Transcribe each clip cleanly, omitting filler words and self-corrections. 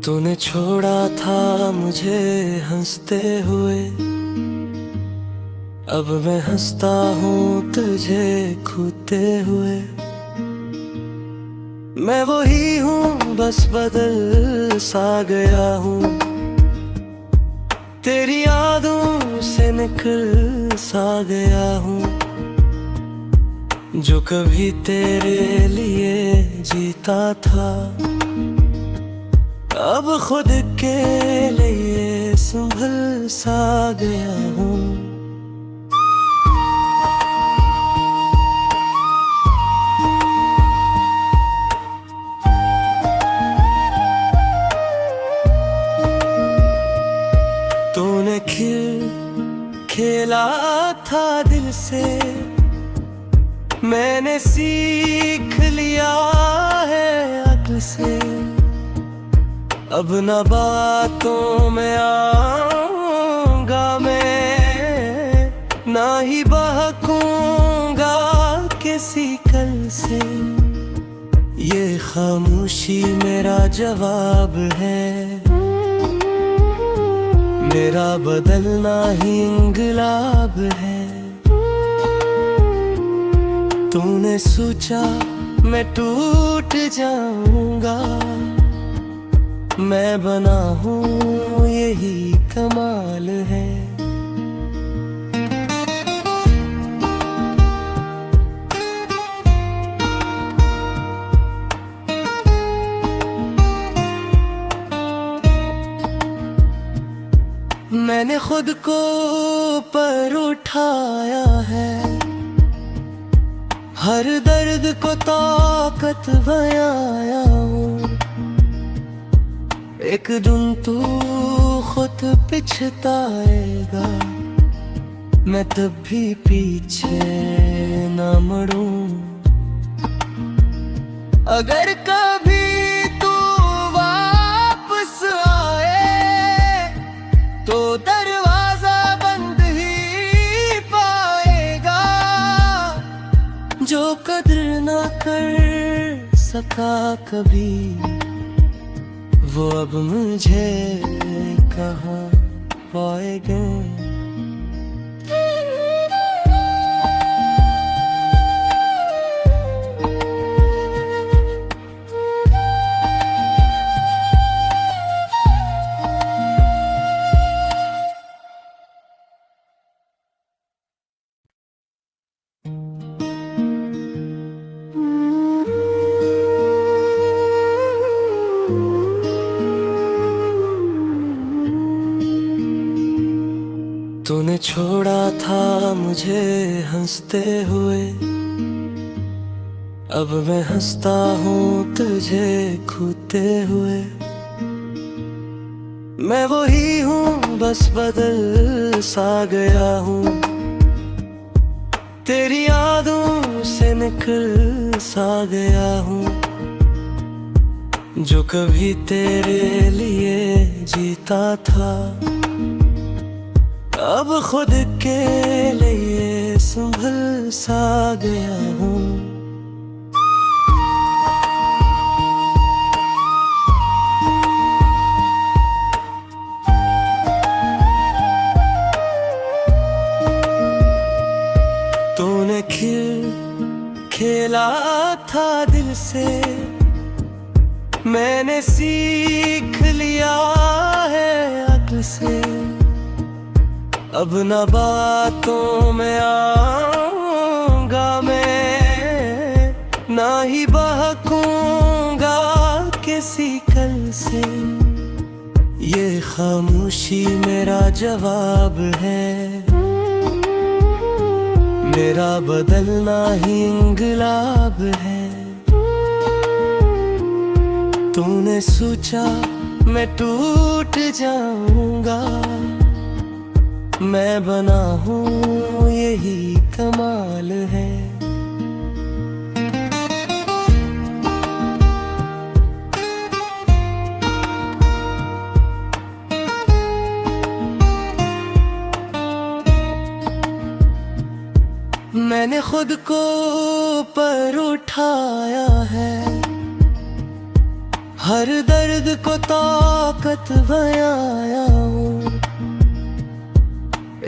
तूने छोड़ा था मुझे हंसते हुए, अब मैं हंसता हूँ तुझे खोते हुए। मैं वही हूँ बस बदल सा गया हूँ, तेरी यादों से निकल सा गया हूँ। जो कभी तेरे लिए जीता था, अब खुद के लिए संभल सा गया हूँ। तूने खेला था दिल से, मैंने सीख लिया है अक्ल से। अब न बातों में आऊंगा मैं, ना ही बहकूंगा किसी कल से। ये खामोशी मेरा जवाब है, मेरा बदलना ही इंकलाब है। तूने सोचा मैं टूट जाऊंगा, मैं बना हूँ यही कमाल है। मैंने खुद को पर उठाया है, हर दर्द को ताकत बनाया हूँ। एक दिन तू खुद पिछताएगा, मैं तब भी पीछे न मुड़ूं। अगर कभी तू वापस आए तो दरवाजा बंद ही पाएगा। जो कदर ना कर सका कभी, वो अब मुझे कहाँ पाएगा। तूने छोड़ा था मुझे हंसते हुए, अब मैं हंसता हूँ तुझे खोते हुए। मैं वही हूँ बस बदल सा गया हूँ, तेरी यादों से निकल सा गया हूँ। जो कभी तेरे लिए जीता था, अब खुद के लिए संभल सा गया हूँ। तूने खेला था दिल से, मैंने सीख लिया है अक्ल से। अब न बातों में आऊंगा मैं, ना ही बहकूंगा किसी कल से। ये खामोशी मेरा जवाब है, मेरा बदलना ही इंकलाब है। तूने सोचा मैं टूट जाऊंगा, मैं बना हूँ यही कमाल है। मैंने खुद को पर उठाया है, हर दर्द को ताकत बनाया हूँ।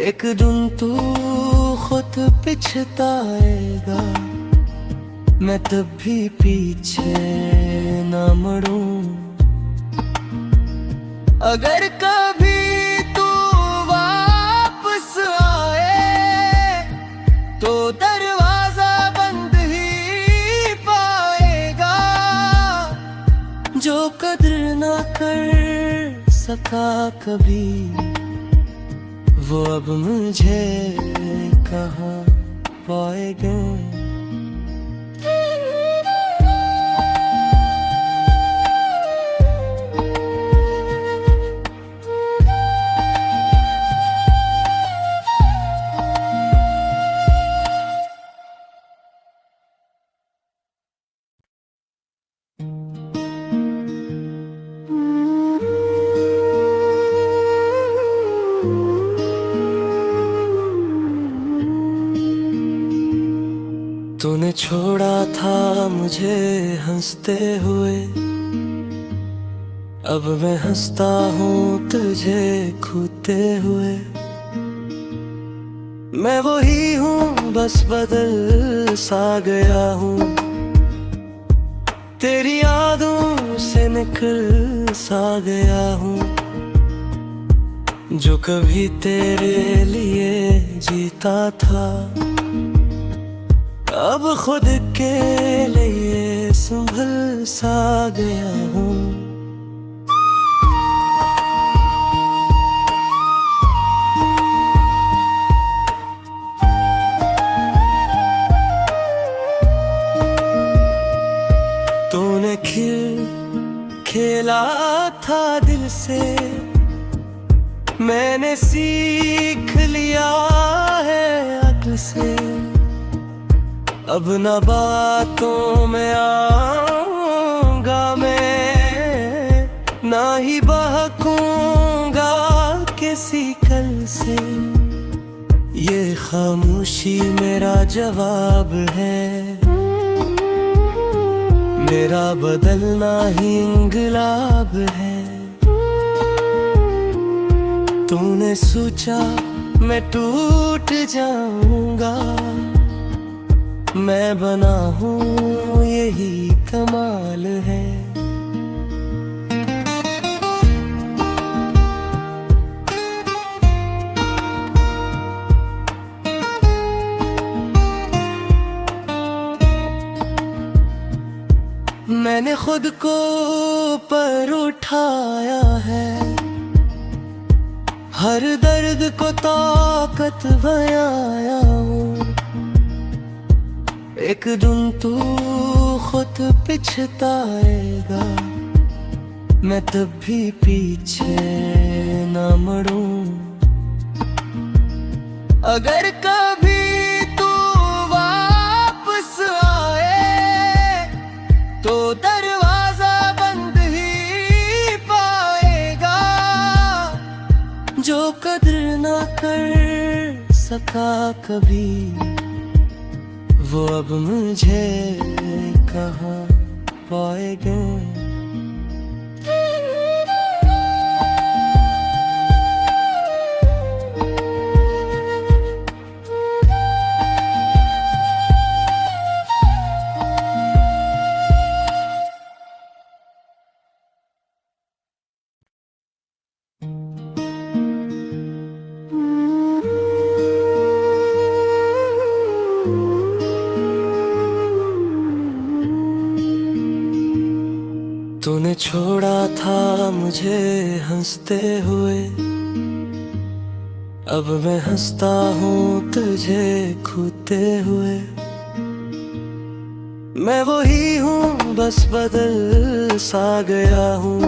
एक दिन तू खुद पिछताएगा, मैं तब भी पीछे ना मुड़ूं। अगर कभी तू वापस आए तो दरवाजा बंद ही पाएगा। जो कद्र ना कर सका कभी, वो अब मुझे कहाँ पाएगा। तूने छोड़ा था मुझे हंसते हुए, अब मैं हंसता हूँ तुझे खोते हुए। मैं वही हूँ बस बदल सा गया हूँ, तेरी यादों से निकल सा गया हूँ। जो कभी तेरे लिए जीता था, अब खुद के लिए संभल सा गया हूँ। तूने खेला था दिल से, मैंने सीख लिया है अक्ल से। अब न बातों में आऊंगा मैं, ना ही बहकूंगा किसी कल से। ये खामोशी मेरा जवाब है, मेरा बदलना ही इंकलाब है। तूने सोचा मैं टूट जाऊंगा, मैं बना हूँ यही कमाल है। मैंने खुद को पर उठाया है, हर दर्द को ताकत बनाया हूँ। एक दिन तू खुद पिछताएगा, मैं तब भी पीछे ना मुड़ूं। अगर कभी तू वापस आए तो दरवाजा बंद ही पाएगा। जो कद्र ना कर सका कभी, वो अब मुझे कहाँ पाएगा। तूने छोड़ा था मुझे हंसते हुए, अब मैं हंसता हूँ तुझे खोते हुए। मैं वही हूँ बस बदल सा गया हूँ,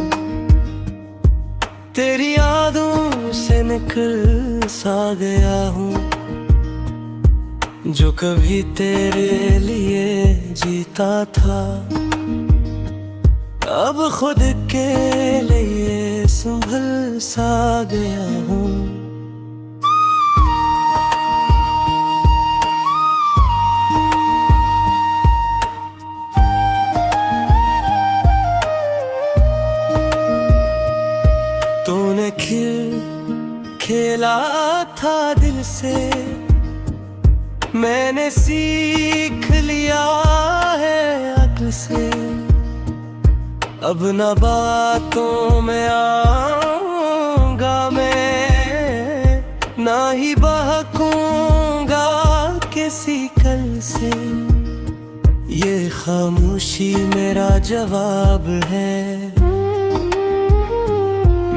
तेरी यादों से निकल सा गया हूँ। जो कभी तेरे लिए जीता था, अब खुद के लिए संभल सा गया हूँ। खेल खेला था दिल से, मैंने सीख लिया है अक्ल से। अब न बातों में आऊंगा मैं, ना ही बहकूंगा किसी कल से। ये खामोशी मेरा जवाब है,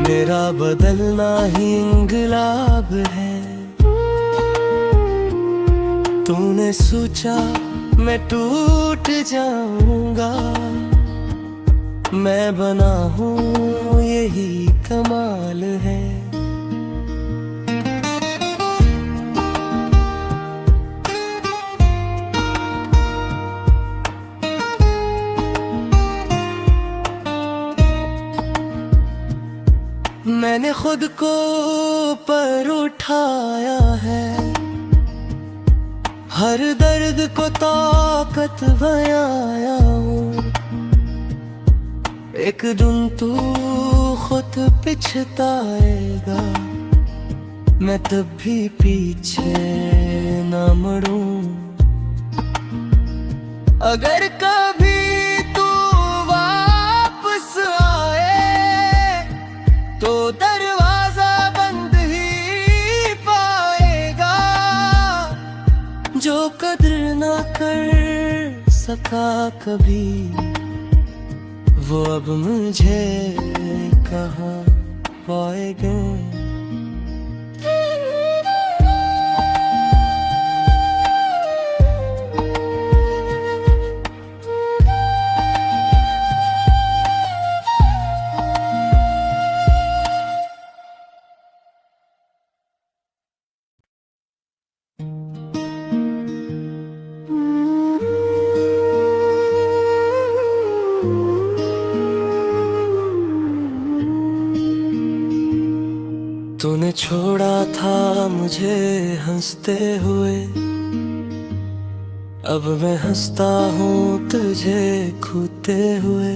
मेरा बदलना ही इंकलाब है। तूने सोचा मैं टूट जाऊंगा, मैं बना हूँ यही कमाल है। मैंने खुद को पर उठाया है, हर दर्द को ताकत बनाया हूँ। एक दिन तू खुद पिछताएगा, मैं तब भी पीछे न मुड़ूं। अगर कभी तू वापस आए तो दरवाजा बंद ही पाएगा। जो कदर ना कर सका कभी, वो अब मुझे कहाँ पाएगा। तूने छोड़ा था मुझे हंसते हुए, अब मैं हंसता हूँ तुझे खोते हुए।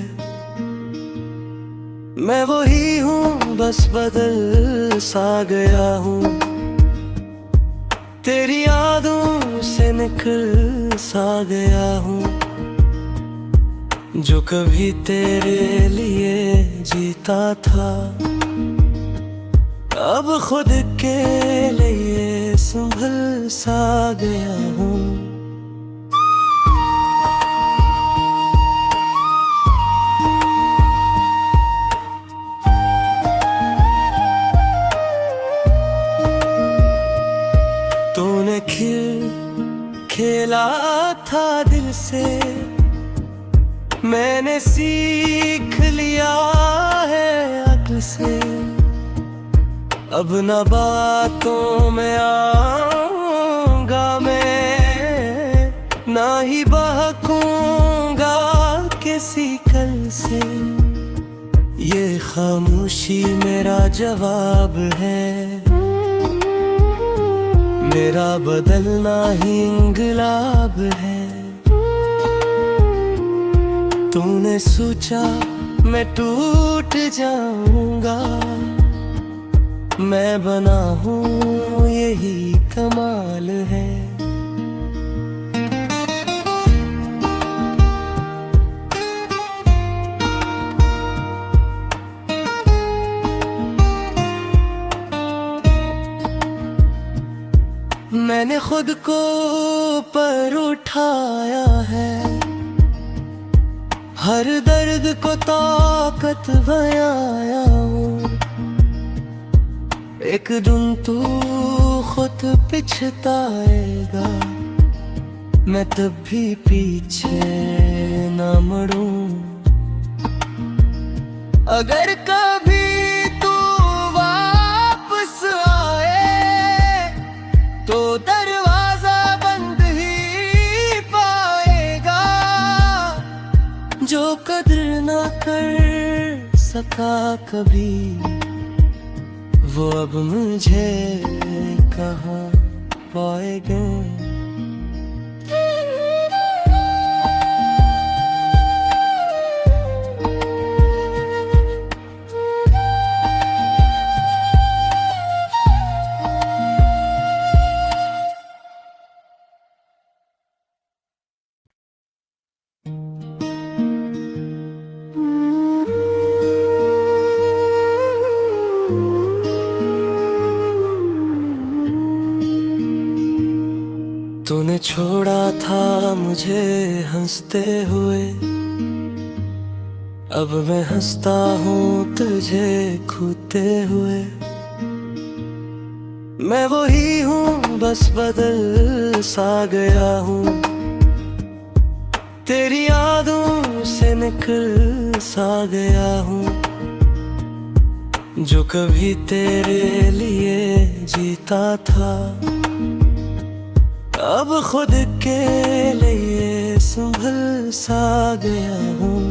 मैं वही हूँ बस बदल सा गया हूँ, तेरी यादों से निकल सा गया हूँ। जो कभी तेरे लिए जीता था, अब खुद के लिए संभल सा गया हूँ। तूने खेला था दिल से, मैंने सीख लिया है अक्ल से। अब न बातों में आऊंगा मैं, ना ही बहकूंगा किसी कल से। ये खामोशी मेरा जवाब है, मेरा बदलना ही इंकलाब है। तूने सोचा मैं टूट जाऊंगा, मैं बना हूँ यही कमाल है। मैंने खुद को पर उठाया है, हर दर्द को ताकत बनाया हूँ। एक दिन तू खुद पिछताएगा, मैं तब भी पीछे न मुड़ूं। अगर कभी तू वापस आए तो दरवाजा बंद ही पाएगा। जो कदर ना कर सका कभी, वो अब मुझे कहाँ पाएगा। तूने छोड़ा था मुझे हंसते हुए, अब मैं हंसता हूँ तुझे खोते हुए। मैं वही हूँ बस बदल सा गया हूँ, तेरी यादों से निकल सा गया हूँ। जो कभी तेरे लिए जीता था, अब खुद के लिए संभल सा गया हूँ।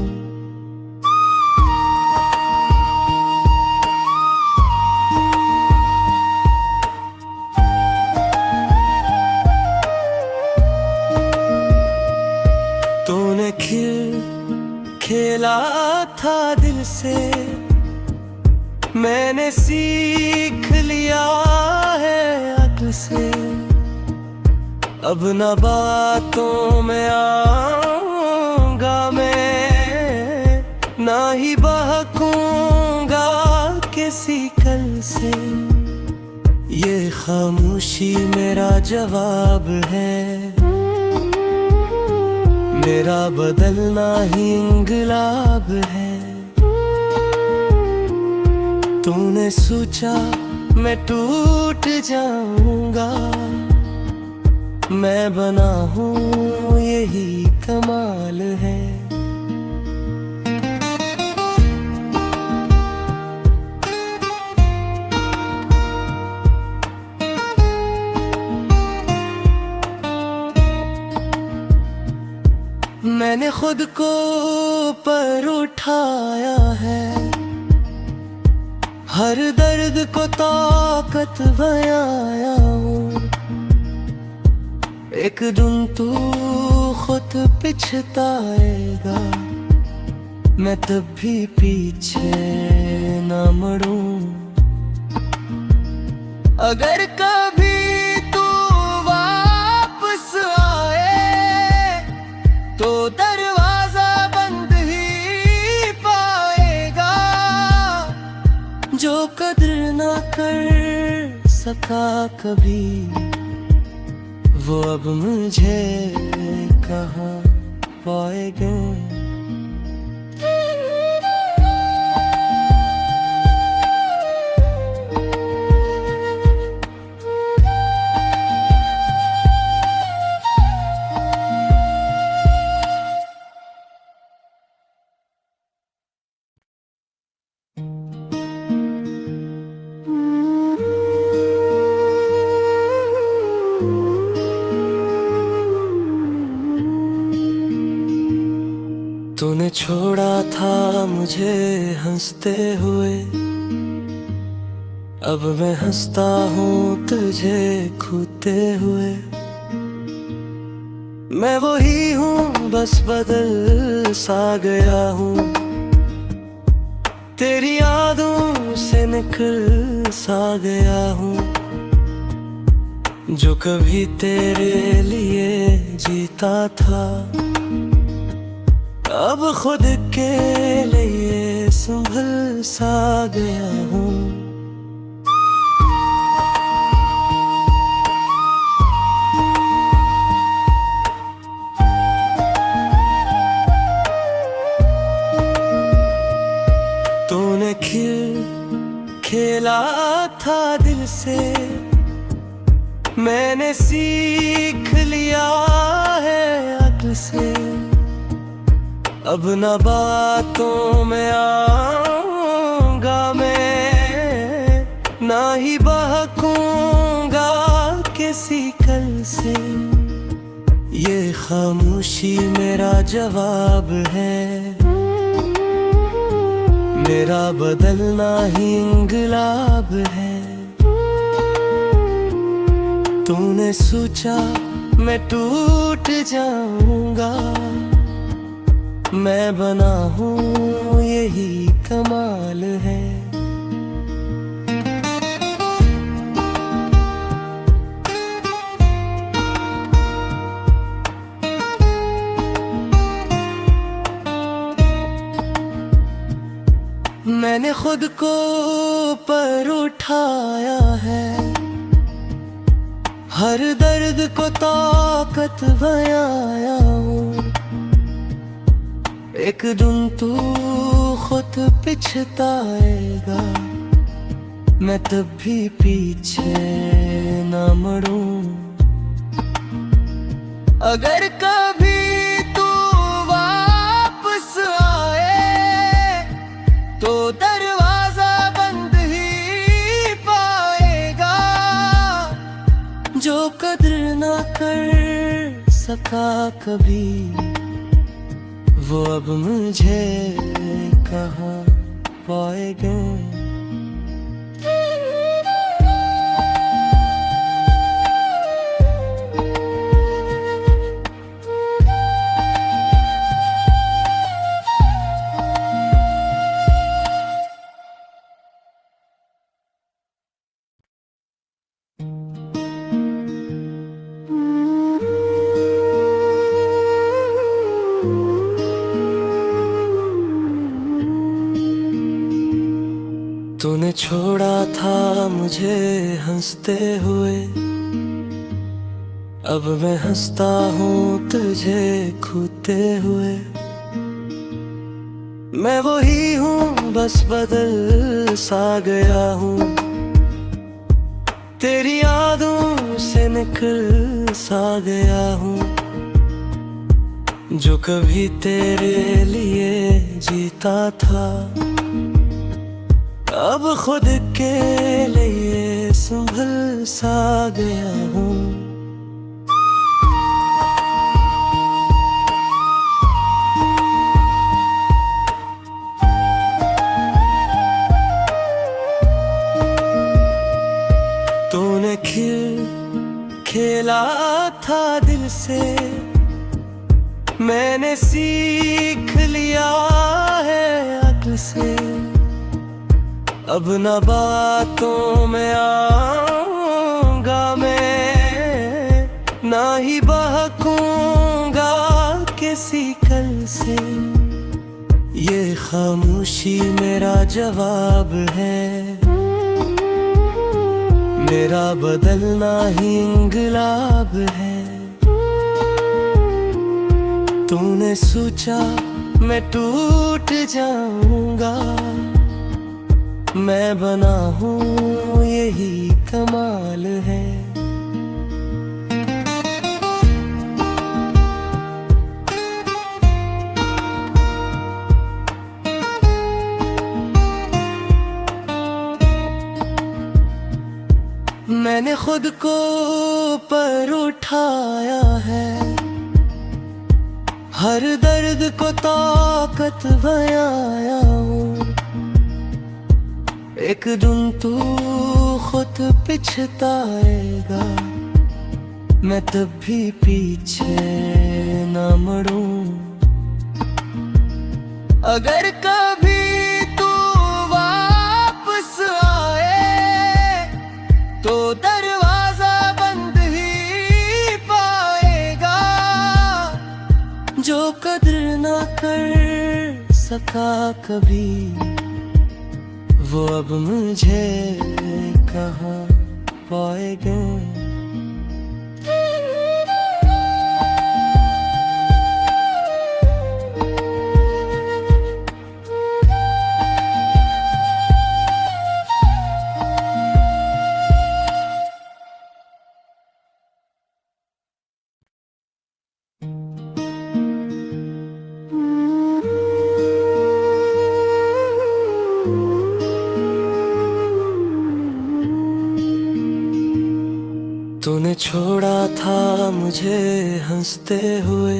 तूने खेला था दिल से, मैंने सीख लिया है अक्ल से। अब न बातों में आऊंगा मैं, ना ही बहकूंगा किसी कल से। ये खामोशी मेरा जवाब है, मेरा बदलना ही इंकलाब है। तूने सोचा मैं टूट जाऊंगा, मैं बना हूँ यही कमाल है। मैंने खुद को पर उठाया है, हर दर्द को ताकत बनाया हूँ। एक दिन तू खुद पिछताएगा, मैं तब भी पीछे न मुड़ूं। अगर कभी तू वापस आए तो दरवाजा बंद ही पाएगा। जो कदर ना कर सका कभी, वो अब मुझे कहाँ पाएगा। तूने छोड़ा था मुझे हंसते हुए, अब मैं हंसता हूँ तुझे खोते हुए। मैं वही हूँ बस बदल सा गया हूँ, तेरी यादों से निकल सा गया हूँ। जो कभी तेरे लिए जीता था, अब खुद के लिए संभल सा गया हूँ। तूने खेला था दिल से, मैंने सीख लिया है अक्ल से। अब न बातों में आऊंगा मैं, ना ही बहकूंगा किसी कल से। ये खामोशी मेरा जवाब है, मेरा बदलना ही इंकलाब है। तूने सोचा मैं टूट जाऊंगा, मैं बना हूँ यही कमाल है। मैंने खुद को पर उठाया है, हर दर्द को ताकत बनाया हूँ। एक दिन तू खुद पिछताएगा, मैं तब भी पीछे न मुड़ूं। अगर कभी तू वापस आए तो दरवाजा बंद ही पाएगा। जो कदर ना कर सका कभी, वो अब मुझे कहाँ पाएगा। तूने छोड़ा था मुझे हंसते हुए, अब मैं हंसता हूँ तुझे खोते हुए। मैं वही हूँ बस बदल सा गया हूँ, तेरी यादों से निकल सा गया हूँ। जो कभी तेरे लिए जीता था, अब खुद के लिए संभल सा गया हूँ। तूने खेला था दिल से, मैंने सीख लिया है अक्ल से। अब न बातों में आऊंगा मैं, ना ही बहकूंगा किसी कल से। ये खामोशी मेरा जवाब है, मेरा बदलना ही इंकलाब है। तूने सोचा मैं टूट जाऊंगा, मैं बना हूँ यही कमाल है। मैंने खुद को पर उठाया है, हर दर्द को ताकत बनाया हूँ। एक दिन तू खुद पिछताएगा, मैं तब भी पीछे न मुड़ूं। अगर कभी तू वापस आए तो दरवाजा बंद ही पाएगा। जो कदर ना कर सका कभी, वो अब मुझे कहाँ पाएगा। तूने छोड़ा था मुझे हंसते हुए,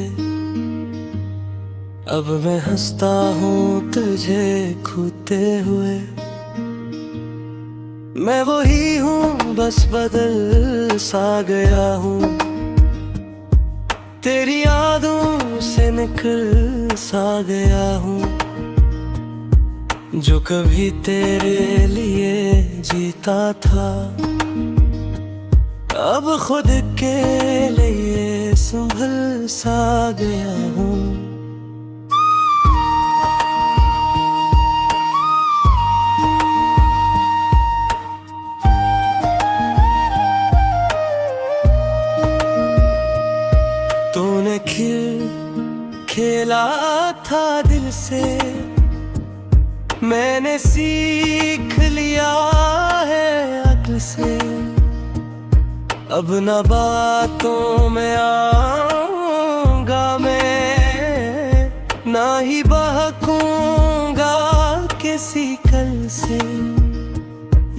अब मैं हंसता हूँ तुझे खोते हुए। मैं वही हूँ बस बदल सा गया हूँ, तेरी यादों से निकल सा गया हूँ। जो कभी तेरे लिए जीता था, अब खुद के लिए संभल सा गया हूँ। से मैंने सीख लिया है अक्ल से। अब न बातों में आऊंगा मैं, ना ही बहकूंगा किसी कल से।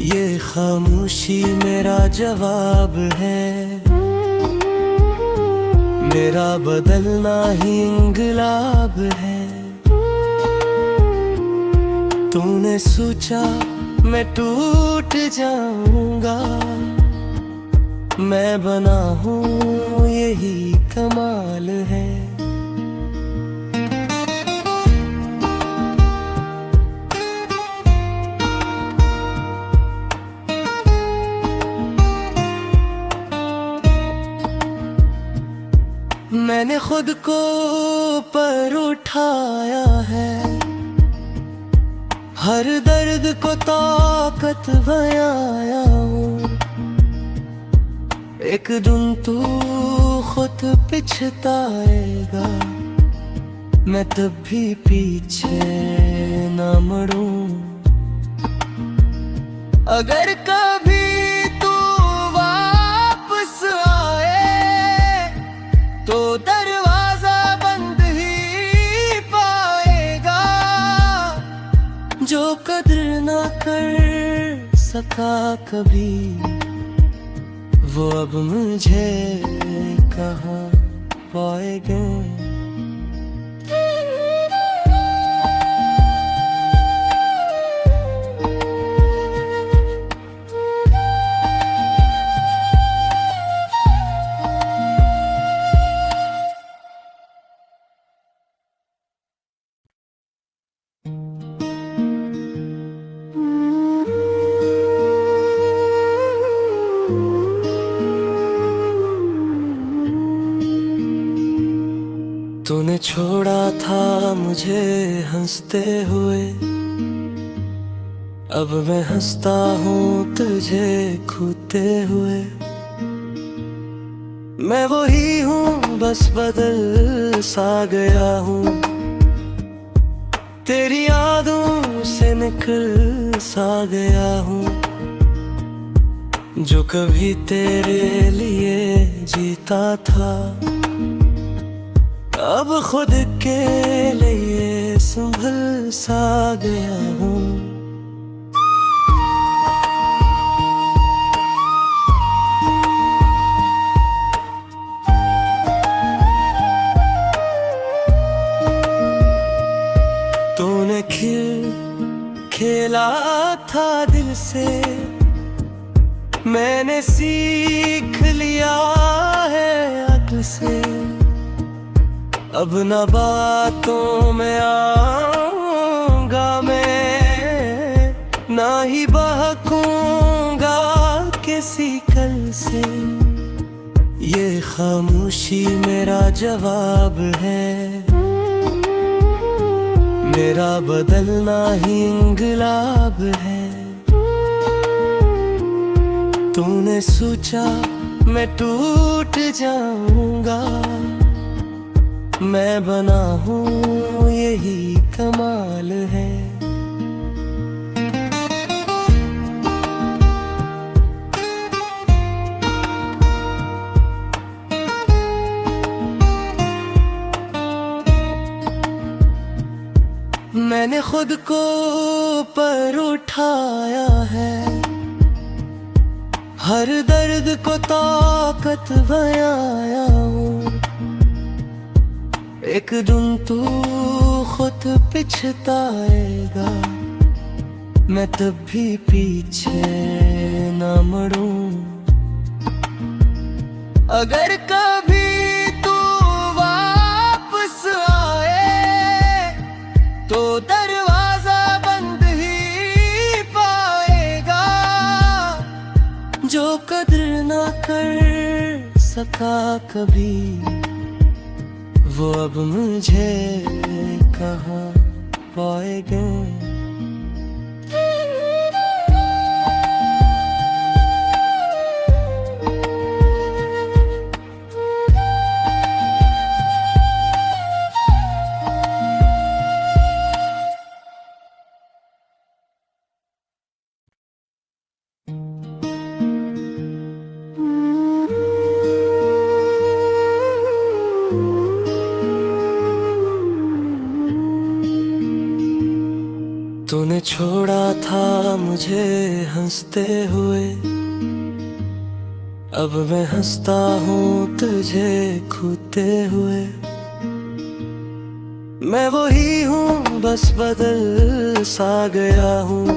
ये खामोशी मेरा जवाब है, मेरा बदलना ही इंकलाब है। तूने सोचा मैं टूट जाऊंगा, मैं बना हूँ यही कमाल है। मैंने खुद को पर उठाया है, हर दर्द को ताकत बनाया हूँ। एक दिन तू खुद पिछताएगा, मैं तब भी पीछे न मुड़ूं। अगर कभी तू वापस आए तो दरवाजा बंद ही पाएगा। जो कदर ना कर सका कभी, वो अब मुझे कहाँ पाएगा। तूने छोड़ा था मुझे हंसते हुए, अब मैं हंसता हूँ तुझे खोते हुए। मैं वही हूँ बस बदल सा गया हूँ, तेरी यादों से निकल सा गया हूँ। जो कभी तेरे लिए जीता था, अब खुद के लिए संभल सा गया हूँ। तूने खेला था दिल से, मैंने सीख लिया है अक्ल से। अब न बातों में आऊंगा मैं, ना ही बहकूंगा किसी कल से। ये खामोशी मेरा जवाब है, मेरा बदलना ही इंकलाब है। तूने सोचा मैं टूट जाऊंगा, मैं बना हूँ यही कमाल है। मैंने खुद को पर उठाया है, हर दर्द को ताकत बनाया हूँ। एक दिन तू खुद पिछताएगा, मैं तब भी पीछे न मुड़ूं। अगर कभी तू वापस आए तो दरवाजा बंद ही पाएगा। जो कदर ना कर सका कभी, वो अब मुझे कहाँ पाएगा। तूने छोड़ा था मुझे हंसते हुए, अब मैं हंसता हूँ तुझे खोते हुए। मैं वही हूँ बस बदल सा गया हूँ,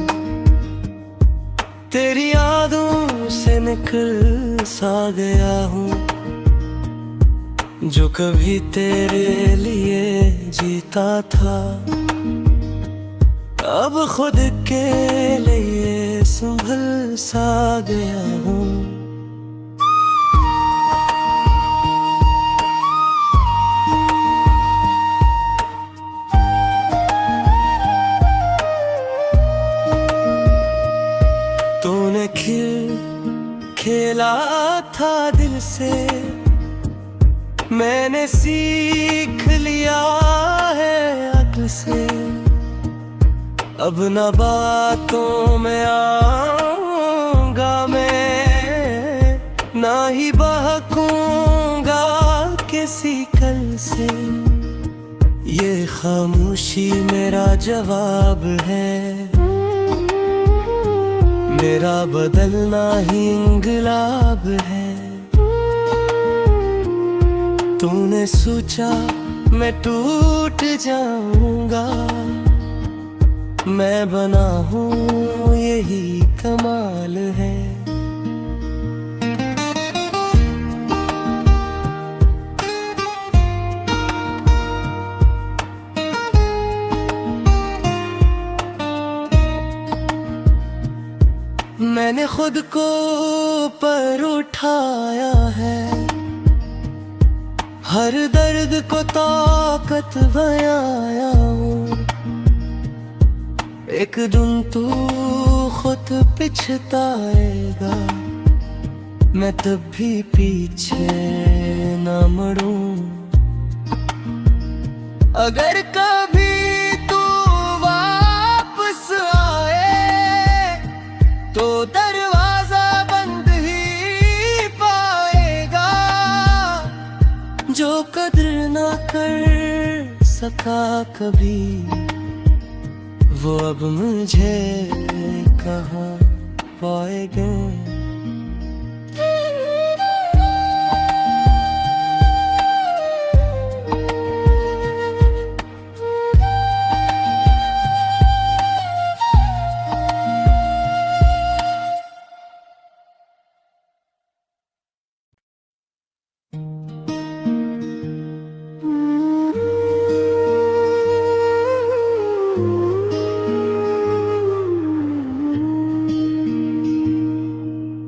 तेरी यादों से निकल सा गया हूँ। जो कभी तेरे लिए जीता था, अब खुद के लिए संभल सा गया हूँ। तूने खेला था दिल से, मैंने सीख लिया है अक्ल से। अब न बातों में आऊंगा मैं, ना ही बहकूंगा किसी कल से। ये खामोशी मेरा जवाब है, मेरा बदलना ही इंकलाब है। तूने सोचा मैं टूट जाऊंगा, मैं बना हूँ यही कमाल है। मैंने खुद को पर उठाया है, हर दर्द को ताकत बनाया हूँ। एक दिन तू खुद पिछताएगा, मैं तब भी पीछे न मुड़ूं। अगर कभी तू वापस आए तो दरवाजा बंद ही पाएगा। जो कदर ना कर सका कभी, वो अब मुझे कहाँ पाएगा।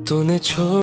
तूने छोड़